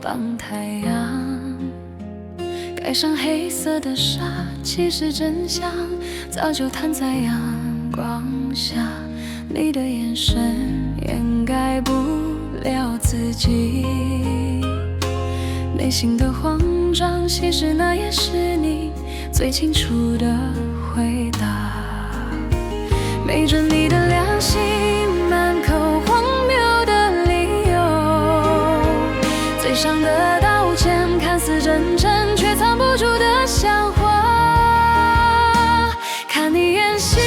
帮太阳盖上黑色的纱，其实真相早就摊在阳光下。你的眼神掩盖不了自己内心的慌张，其实那也是你最清楚的回答。昧着你的良心，满口荒谬的理由，嘴上的道歉看似真诚，却藏不住的笑话。看你演戏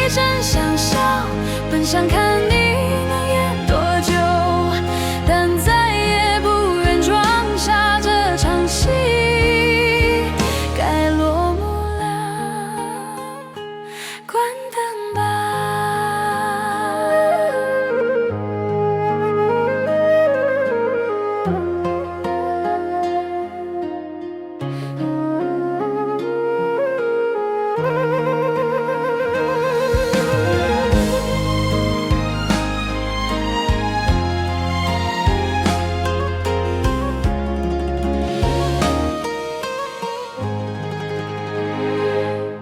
真想笑，本想看你能演多久，但再也不愿装下这场戏。该落幕了，关灯吧。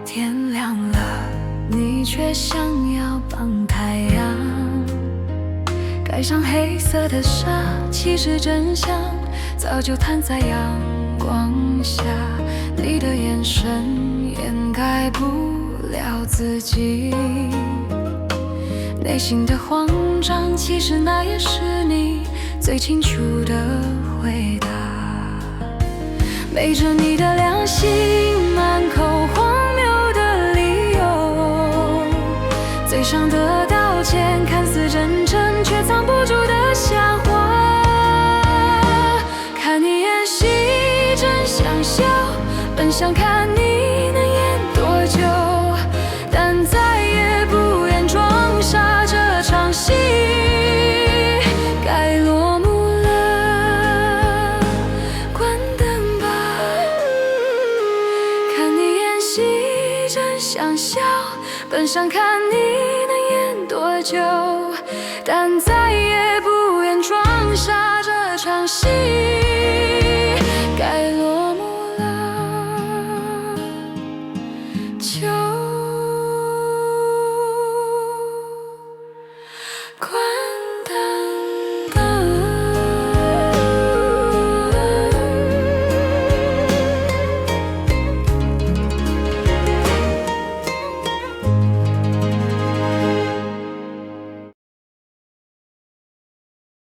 天亮了，你却想要帮太阳盖上黑色的纱，其实真相早就摊在阳光下。你的眼神掩盖不了自己内心的慌张，其实那也是你最清楚的回答。昧着你的良心，满口荒谬的理由，嘴上的道歉看似真诚，却藏不住的笑话。看你演戏真想笑，本想看你能演多久，但再也不愿装下这场戏。该落幕了，关灯吧。看你演戏真想笑，本想看你能演多久。